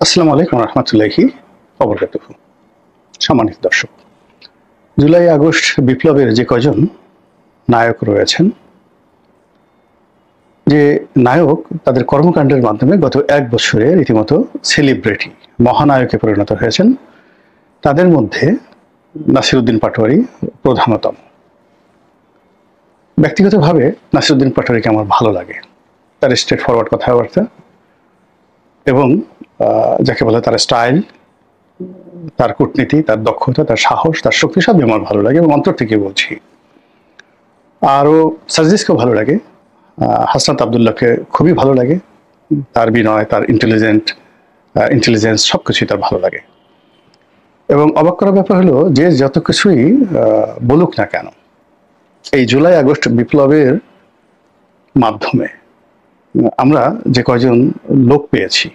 আসসালামু আলাইকুম রহমতুল্লাহি ওয়া সম্মানিত দর্শক, জুলাই আগস্ট বিপ্লবের যে কয়জন নায়ক রয়েছেন, যে নায়ক তাদের কর্মকাণ্ডের মাধ্যমে গত এক বছরে রীতিমতো সেলিব্রিটি মহানায়কে পরিণত হয়েছেন, তাদের মধ্যে নাসিরউদ্দিন পাটোয়ারি প্রধানতম। ব্যক্তিগতভাবে নাসিরউদ্দিন পাটোয়ারিকে আমার ভালো লাগে, তার স্ট্রেট ফরওয়ার্ড কথাবার্তা এবং যাকে বলে তার স্টাইল, তার কূটনীতি, তার দক্ষতা, তার সাহস, তার শক্তি সবই আমার ভালো লাগে এবং অন্তর থেকে বলছি। আরও সার্জিসকেও ভালো লাগে, হাসনাত আবদুল্লাহকে খুবই ভালো লাগে, তার বিনয়, তার ইন্টেলিজেন্স সব কিছুই তার ভালো লাগে। এবং অবাক করার ব্যাপার হলো যে যত কিছুই বলুক না কেন, এই জুলাই আগস্ট বিপ্লবের মাধ্যমে আমরা যে কয়জন লোক পেয়েছি,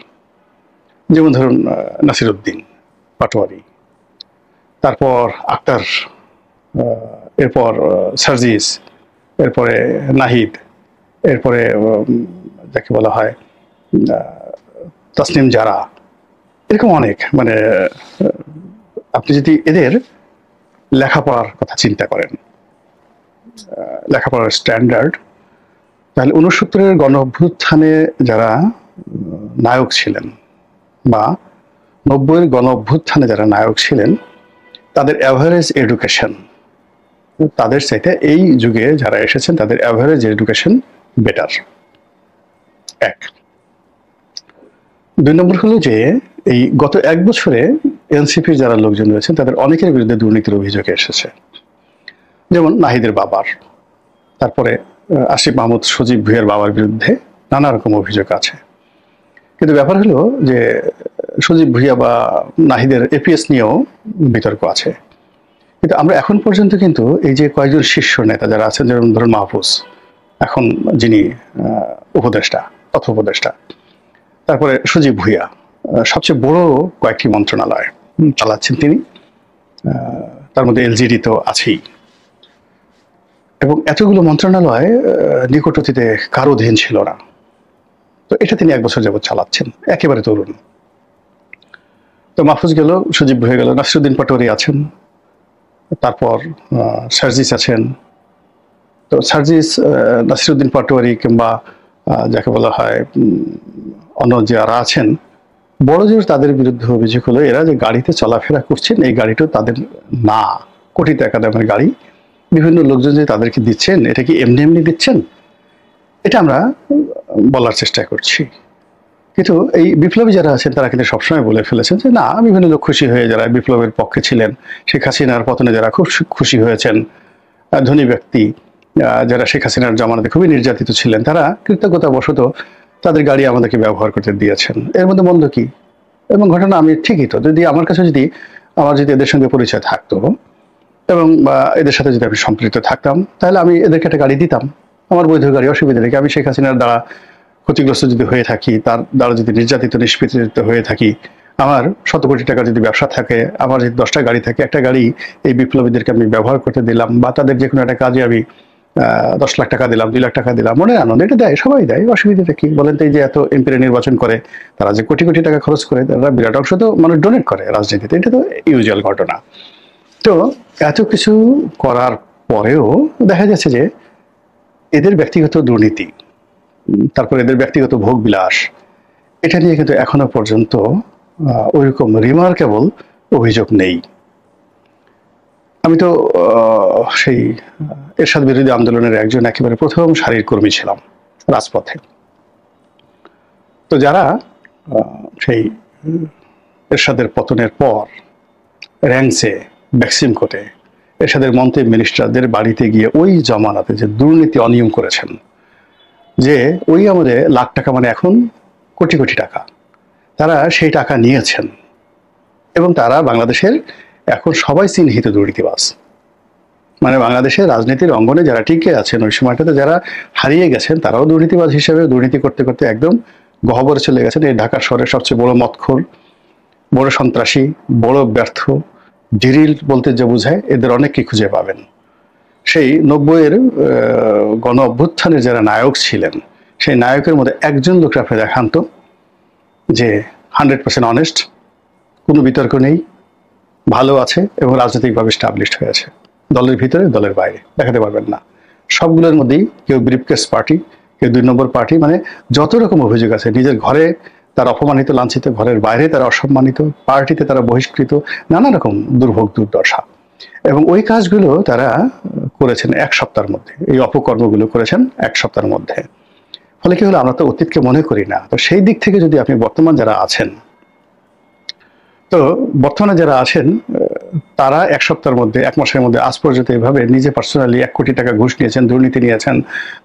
যেমন ধরুন নাসিরউদ্দিন পাটোয়ারি, তারপর আক্তার, এরপর সার্জিস, এরপরে নাহিদ, এরপরে যাকে বলা হয় তাসনিম জারা, এরকম অনেক, মানে আপনি যদি এদের লেখাপড়ার কথা চিন্তা করেন, লেখাপড়ার স্ট্যান্ডার্ড, তাহলে ৬৯-এর গণ অভ্যুত্থানে যারা নায়ক ছিলেন বা ৯০-এর গণ অভ্যুত্থানে যারা নায়ক ছিলেন, তাদের অ্যাভারেজ এডুকেশন তাদের চাইতে এই যুগে যারা এসেছেন তাদের অ্যাভারেজ এডুকেশন বেটার। এক। ২ নম্বর হলো যে এই গত এক বছরে এনসিপির যারা লোকজন রয়েছেন তাদের অনেকের বিরুদ্ধে দুর্নীতির অভিযোগ এসেছে, যেমন নাহিদের বাবার, তারপরে আসিফ মাহমুদ সজীব ভুঁইয়ার বাবার বিরুদ্ধে নানা রকম অভিযোগ আছে। কিন্তু ব্যাপার হলো যে সজীব ভুঁইয়া বা নাহিদের এপিএস নিয়েও বিতর্ক আছে। কিন্তু আমরা এখন পর্যন্ত কিন্তু এই যে কয়েকজন শীর্ষ নেতা যারা আছেন, যেমন ধরুন মাহফুজ, এখন যিনি উপদেষ্টা, তথ্য উপদেষ্টা, তারপরে সজীব ভুঁইয়া সবচেয়ে বড় কয়েকটি মন্ত্রণালয় চালাচ্ছেন তিনি, তার মধ্যে এলজিডি তো আছেই, এবং এতগুলো মন্ত্রণালয় নিকট অতীতে কারো অধীন ছিল না। তো এটা তিনি এক বছর যাবৎ চালাচ্ছেন, একেবারে তরুণ। তো মাহফুজ গেল, সজীব ভুঁইয়া গেল, নাসিরউদ্দিন পাটোয়ারি আছেন, তারপর সার্জিস আছেন। তো সার্জিস, নাসিরউদ্দিন পাটোয়ারি কিংবা যাকে বলা হয় অন্য যারা আছেন বড় জোর, তাদের বিরুদ্ধে অভিযোগ হলো এরা যে গাড়িতে চলাফেরা করছেন, এই গাড়িটাও তাদের না, কোটি টাকা দামের গাড়ি, বিভিন্ন লোকজন যে তাদেরকে দিচ্ছেন, এটা কি এমনি এমনি দিচ্ছেন, এটা আমরা বলার চেষ্টা করছি। কিন্তু এই বিপ্লবী যারা আছেন তারা কিন্তু সবসময় বলে ফেলেছেন যে না, বিভিন্ন লোক খুশি হয়ে যারা বিপ্লবের পক্ষে ছিলেন, শেখ হাসিনার পতনে যারা খুব খুশি হয়েছেন, ধনী ব্যক্তি যারা শেখ হাসিনার জামানাতে খুবই নির্যাতিত ছিলেন, তারা কৃতজ্ঞতাবশত তাদের গাড়ি আমাদেরকে ব্যবহার করতে দিয়েছেন। এর মধ্যে মন্দ কি? এবং ঘটনা আমি ঠিকই তো, যদি আমার কাছে আমার যদি এদের সঙ্গে পরিচয় থাকতো এবং এদের সাথে যদি আমি সম্পৃক্ত থাকতাম, তাহলে আমি এদেরকে একটা গাড়ি দিতাম, আমার বৈধ গাড়ি, অসুবিধা নেই। আমি শেখ হাসিনার দ্বারা ক্ষতিগ্রস্ত যদি হয়ে থাকি, তার দ্বারা যদি নির্যাতিত নিষ্পীড়িত হয়ে থাকি, আমার ১০০ কোটি টাকার যদি ব্যবসা থাকে, আমার যদি 10টা গাড়ি থাকে, একটা গাড়ি এই বিপ্লবীদেরকে আমি ব্যবহার করতে দিলাম, বা তাদের যে কোনো একটা কাজে আমি 10 লাখ টাকা দিলাম, 2 লাখ টাকা দিলাম, মনে আনন্দ, এটা দেয়, সবাই দেয়, অসুবিধাটা কি বলেন তো? এই যে এত এমপিরা নির্বাচন করে, তারা যে কোটি কোটি টাকা খরচ করে, তারা বিরাট অংশ তো মানুষ ডোনেট করে রাজনীতিতে, এটা তো ইউজুয়াল ঘটনা। তো এত কিছু করার পরেও দেখা যাচ্ছে যে এদের ব্যক্তিগত দুর্নীতি, তারপর এদের ব্যক্তিগত ভোগ বিলাস, এটা নিয়ে কিন্তু এখনো পর্যন্ত ওইরকম রিমার্কেবল অভিযোগ নেই। আমি তো সেই এরশাদ বিরোধী আন্দোলনের একজন একেবারে প্রথম সারির কর্মী ছিলাম রাজপথে। তো যারা সেই এরশাদের পতনের পর র্যাংসে, ভ্যাকসিন কোর্টে এরশাদের মন্ত্রী মিনিস্টারদের বাড়িতে গিয়ে ওই জমানাতে যে দুর্নীতি অনিয়ম করেছেন, যে ওই আমাদের লাখ টাকা মানে এখন কোটি কোটি টাকা, তারা সেই টাকা নিয়েছেন এবং তারা বাংলাদেশের এখন সবাই চিহ্নিত দুর্নীতিবাজ। মানে বাংলাদেশের রাজনীতির অঙ্গনে যারা টিকে আছেন, ওই সময়টাতে যারা হারিয়ে গেছেন, তারাও দুর্নীতিবাজ হিসেবে দুর্নীতি করতে করতে একদম গহ্বরে চলে গেছেন। এই ঢাকা শহরের সবচেয়ে বড় মদখোর, বড় সন্ত্রাসী, বড় ব্যর্থ, ডিরিল বলতে যে বোঝায়, এদের অনেককে খুঁজে পাবেন। সেই ৯০-এর গণ অভ্যুত্থানের যারা নায়ক ছিলেন, সেই নায়কের মধ্যে একজন লোক আপনি দেখান তো যে 100% অনেস্ট, কোনো বিতর্ক নেই, ভালো আছে এবং রাজনৈতিকভাবে স্টাবলিশড হয়েছে। দলের ভিতরে দলের বাইরে দেখাতে পারবেন না। সবগুলোর মধ্যেই কেউ ব্রিফকেস পার্টি, কেউ 2 নম্বর পার্টি, মানে যত রকম অভিযোগ আছে, নিজের ঘরে তারা অপমানিত লাঞ্ছিত, ঘরের বাইরে তারা অসম্মানিত, পার্টিতে তারা বহিষ্কৃত, নানা রকম দুর্ভোগ দুর্দশা। এবং ওই কাজগুলো তারা করেছেন 1 সপ্তাহের মধ্যে, এই অপকর্মগুলো করেছেন 1 সপ্তাহের মধ্যে। ফলে কি হলো, আমরা তো অতীতকে মনে করি না। তো সেই দিক থেকে যদি আপনি বর্তমান যারা আছেন, তো বর্তমানে যারা আছেন তারা 1 সপ্তাহের মধ্যে, 1 মাসের মধ্যে আজ পর্যন্ত এভাবে নিজে পার্সোনালি 1 কোটি টাকা ঘুষ নিয়েছেন, দুর্নীতি নিয়েছেন,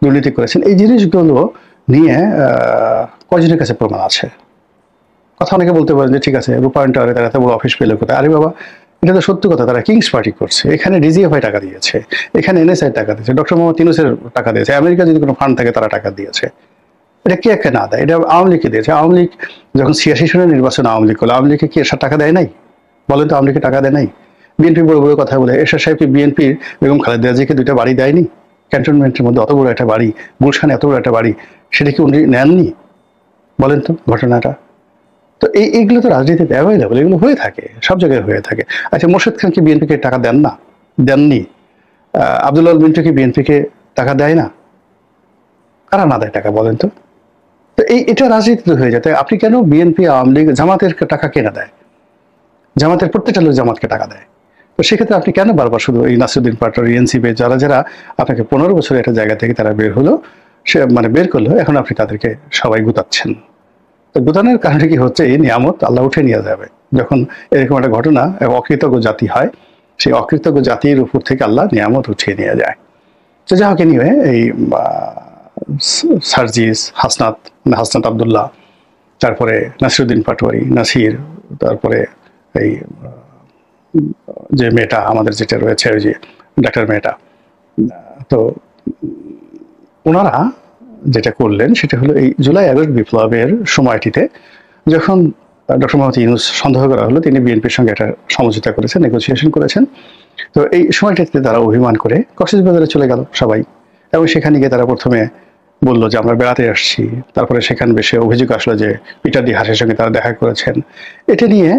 দুর্নীতি করেছেন, এই জিনিসগুলো নিয়ে কয়জনের কাছে প্রমাণ আছে? কথা অনেকে বলতে পারেন যে ঠিক আছে, রূপায়ণ টাওয়ারে তারা এত বড় অফিস পেলে কোথায়? আরে বাবা, এটা তো সত্য কথা, তারা কিংস পার্টি করছে। এখানে ডিজিএফআই টাকা দিয়েছে, এখানে এনএসআই টাকা দিয়েছে, ডক্টর মোহাম্মদ ইউনূসের টাকা দিয়েছে, আমেরিকা যদি কোনো ফান্ড থাকে তারা টাকা দিয়েছে। এটা কে কে না দেয়? এটা আওয়ামী লীগকে দিয়েছে। আওয়ামী লীগ যখন 86 সনের নির্বাচন আওয়ামী লীগ করলো, আওয়ামী লীগকে কি এসব টাকা দেয় নাই? বলেন তো, আওয়ামী লীগকে টাকা দেয় নাই? বিএনপি বড় বড় কথা বলে, এরশাদ সাহেব কি বিএনপির বেগম খালেদা জিয়াকে 2টা বাড়ি দেয়নি? ক্যান্টনমেন্টের মধ্যে অত বড় একটা বাড়ি, গুলশানে এত বড় একটা বাড়ি, সেটা কি উনি নেননি? বলেন তো ঘটনাটা। তো এইগুলো তো রাজনীতিতে অ্যাভেলেবল, এগুলো হয়ে থাকে, সব জায়গায় হয়ে থাকে। আচ্ছা, মোর্শেদ খান কি বিএনপিকে টাকা দেন না? দেননি। আব্দুল্লাহ মিন্টু কি বিএনপিকে টাকা দেয় না? কারা না দেয় টাকা বলেন তো? তো এটা রাজনীতিতে হয়ে যায়। তাই আপনি কেন বিএনপি, আওয়ামী লীগ, জামাতের টাকা কেনা দেয়? জামাতের প্রত্যেকটা লোক জামাতকে টাকা দেয়। তো সেক্ষেত্রে আপনি কেন বারবার শুধু এই নাসিরুদ্দিন পাটোয়ারি, এনসিপি যারা যারা আপনাকে 15 বছরের একটা জায়গা থেকে তারা বের হলো, সে মানে বের করলো, এখন আপনি তাদেরকে সবাই গুতাচ্ছেন? তো গুতানোর কারণে কি হচ্ছে, এই নিয়ামত আল্লাহ উঠে নিয়ে যাবে। যখন এরকম একটা ঘটনা অকৃতজ্ঞ জাতি হয়, সেই অকৃতজ্ঞ জাতির উপর থেকে আল্লাহ নিয়ামত উঠিয়ে নিয়ে যায়। তো যা হোক, নিয়ে এই সার্জিস, হাসনাত আবদুল্লাহ, তারপরে নাসিরুদ্দিন পাটোয়ারি, নাসির, তারপরে এই যে মেয়েটা আমাদের যেটা রয়েছে, ওই যে ডাক্তার মেয়েটা, তো ওনারা যেটা করলেন সেটা হলো এই জুলাই আগস্ট বিপ্লবের সময়টিতে যখন ডক্টর মোহাম্মদ ইউনূস সন্দেহ করা হলো, তিনি বিএনপির সঙ্গে একটা সমঝোতা করেছেন, নেগোসিয়েশন করেছেন। তো এই সময়টাতে তারা অভিমান করে কক্সবাজারে চলে গেল সবাই, এবং সেখানে গিয়ে তারা প্রথমে বললো যে আমরা বেড়াতে আসছি। তারপরে সেখানে বেশি অভিযোগ আসলো যে পিটার ডি হাসের সঙ্গে তারা দেখা করেছেন। এটা নিয়ে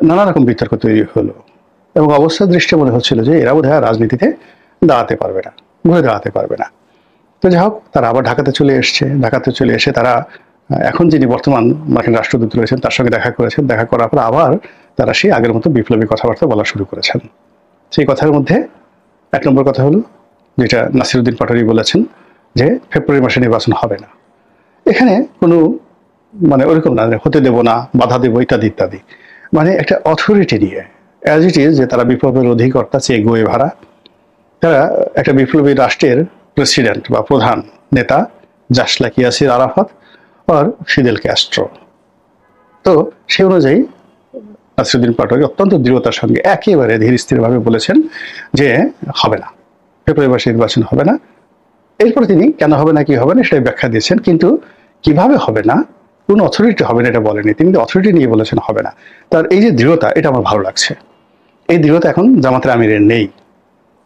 নানা রকম বিতর্ক তৈরি হলো, এবং অবস্থার দৃষ্টি মনে হচ্ছিল যে এরা বোধহয় রাজনীতিতে দাঁড়াতে পারবে না, ঘুরে দাঁড়াতে পারবে না। তো যাই হোক, তারা আবার ঢাকাতে চলে এসছে। ঢাকাতে চলে এসে তারা এখন যিনি বর্তমান মার্কিন রাষ্ট্রদূত রয়েছেন তার সঙ্গে দেখা করেছেন। দেখা করার পর আবার তারা সেই আগের মতো বিপ্লবী কথাবার্তা বলা শুরু করেছেন। সেই কথার মধ্যে 1 নম্বর কথা হলো যেটা নাসিরুদ্দিন পাটোয়ারি বলেছেন, যে ফেব্রুয়ারি মাসে নির্বাচন হবে না। এখানে কোনো মানে ওরকম না, হতে দেব না, বাধা দেবো, ইত্যাদি ইত্যাদি। মানে একটা অথরিটি নিয়ে, অ্যাজ ইট ইজ, যে তারা বিপ্লবের অধিকর্তা, চেয়ে গোয়ে ভাড়া। তারা একটা বিপ্লবী রাষ্ট্রের প্রেসিডেন্ট বা প্রধান নেতা, জাস্ট লাইক ইয়াসির আরাফাত আর ফিদেল ক্যাস্ট্রো। তো সেই অনুযায়ী নাসিরুদ্দিন পাটোয়ারি অত্যন্ত দৃঢ়তার সঙ্গে একেবারে ধীর স্থিরভাবে বলেছেন যে হবে না, ফেব্রুয়ারি মাসে নির্বাচন হবে না। এরপরে তিনি কেন হবে না, কি হবে না, সেটাই ব্যাখ্যা দিয়েছেন। কিন্তু কিভাবে হবে না, কোন অথরিটি হবে না এটা বলেনি তিনি, অথরিটি নিয়ে বলেছেন হবে না। তার এই যে দৃঢ়তা, এটা আমার ভালো লাগছে। এই দৃঢ়তা এখন জামাতের আমিরের নেই,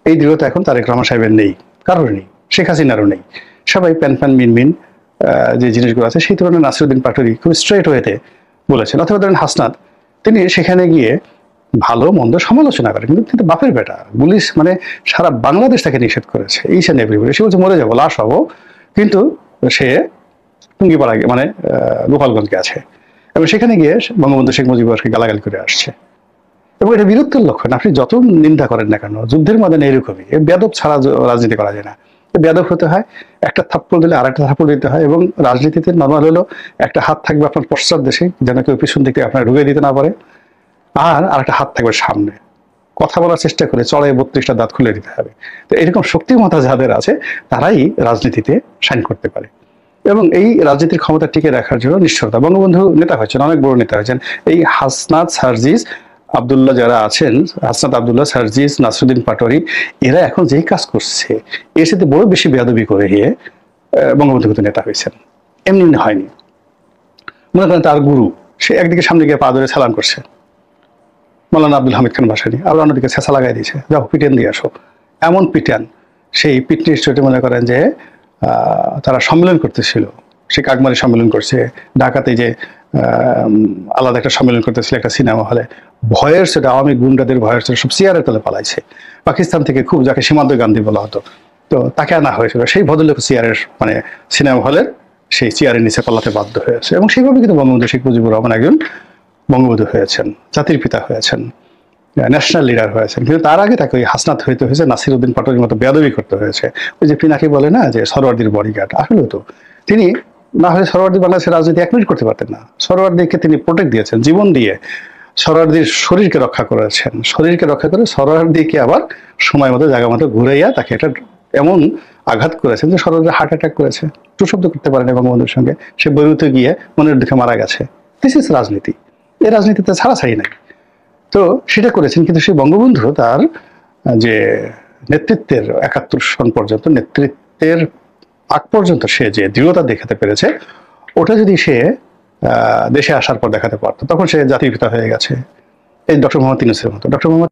এই দৃঢ়তা এখন তারেক রহমান সাহেবের নেই, কারোর নেই, শেখ হাসিনারও নেই। সবাই প্যান প্যান মিনমিন যে জিনিসগুলো আছে, সেই তুলনায় নাসিরুদ্দিন পাটোয়ারি খুব স্ট্রেট ওয়েতে বলেছেন। অথবা ধরেন হাসনাত, তিনি সেখানে গিয়ে ভালো মন্দ সমালোচনা করেন, কিন্তু বাপের বেটা পুলিশ মানে সারা বাংলাদেশ তাকে নিষেধ করেছে, এইসব এভরিবডি। সে বলছে মরে যাবো, লাশ হবো, কিন্তু সে টুঙ্গিপাড়া মানে গোপালগঞ্জে আছে, এবং সেখানে গিয়ে বঙ্গবন্ধু শেখ মুজিবুরকে গালাগালি করে আসছে। এবং এটা বীরত্বের লক্ষণ। আপনি যত নিন্দা করেন না কেন, যুদ্ধের ময়দানে এরকমই, বেয়াদব ছাড়া রাজনীতি করা যায় না। বেয়াদব হতে হয়, একটা থাপ্পড় দিলে আরেকটা থাপ্পড় দিতে হয়। এবং রাজনীতিতে নর্মাল হলো একটা হাত থাকবে আপনার পশ্চাৎ দেশে, যেন কেউ পিছন দিকে আপনার ঢুকে দিতে না পারে, আর আরেকটা হাত থাকবে সামনে। কথা বলার চেষ্টা করে চড়াই 32টা দাঁত খুলে দিতে হবে। তো এরকম শক্তিমত্তা যাদের আছে তারাই রাজনীতিতে শাইন করতে পারে। এবং এই রাজনীতির ক্ষমতা টিকে রাখার জন্য নিশ্চয়তা, বঙ্গবন্ধু নেতা হয়েছেন, অনেক বড় নেতা হয়েছেন। এই হাসনাত, সার্জিস আবদুল্লাহ যারা আছেন, হাসনাত আবদুল্লাহ, সার্জিস, নাসিরুদ্দিন পাটোয়ারি, এরা এখন যেই কাজ করছে এর সাথে বড় বেশি বেয়াদবি করে গিয়ে বঙ্গবন্ধু কিন্তু নেতা হয়েছেন, এমনি হয়নি। মনে করেন তার গুরু, সে একদিকে সামনে গিয়ে পা ধরে সালাম করছে মৌলানা আব্দুল হামিদ খান ভাসানী, আবার অন্যদিকে ছেঁচা লাগাই দিয়েছে, যাও পিটেন দিয়ে আসো। এমন পিটান, সেই পিটনির চোটে মনে করেন যে তারা সম্মেলন করতেছিল, সে কাকমারি সম্মেলন করছে, ঢাকাতে যে আলাদা একটা সম্মেলন করতেছিল একটা সিনেমা হলে, ভয়ের সেটা আওয়ামী গুন্ডাদের ভয়ের সেটা সব সিয়ারের তলে পালাইছে। পাকিস্তান থেকে খুব যাকে সীমান্ত গান্ধী বলা হতো, তো তাকে আনা হয়েছিল, সেই ভদ্রলোক সিয়ারের মানে সিনেমা হলের সেই চেয়ারের নিচে পালাতে বাধ্য হয়েছে। এবং সেইভাবে কিন্তু বঙ্গবন্ধু শেখ মুজিবুর রহমান একজন বঙ্গবন্ধু হয়েছেন, জাতির পিতা হয়েছেন, ন্যাশনাল লিডার হয়েছেন। কিন্তু তার আগে তাকে ওই হাসনাত হইতে হয়েছে, নাসির উদ্দিন পাটোয়ারির মতো বেয়াদবি করতে হয়েছে। ওই যে পিনাকি বলে না যে সরওয়ার্দির বডিগার্ড, আসলে তো তিনি না হলে সরওয়ার্দি বাংলাদেশের রাজনীতি 1 মিনিট করতে পারতেন না। সরওয়ার্দিকে তিনি প্রোটেক্ট দিয়েছেন জীবন দিয়ে, সরওয়ার্দির শরীরকে রক্ষা করেছেন, শরীরকে রক্ষা করে সরওয়ার্দিকে আবার সময় মতো জায়গা মতো ঘুরাইয়া তাকে একটা এমন আঘাত করেছেন যে সরওয়ার্দি হার্ট অ্যাটাক করেছে, টু শব্দ করতে পারেন বঙ্গবন্ধুর সঙ্গে, সে বইতে গিয়ে মনের দুঃখে মারা গেছে। দিস ইজ রাজনীতি, এই রাজনীতিতে ছাড়াছাড়ি নাই। তো সেটা করেছেন, কিন্তু সেই বঙ্গবন্ধু তার যে নেতৃত্বের 71 সন পর্যন্ত নেতৃত্বের আগ পর্যন্ত সে যে দৃঢ়তা দেখাতে পেরেছে, ওটা যদি সে দেশে আসার পর দেখাতে পারতো, তখন সে জাতির পিতা হয়ে গেছে। এই ডক্টর মোহাম্মদ ইউনূসের মতো। ডক্টর মোহাম্মদ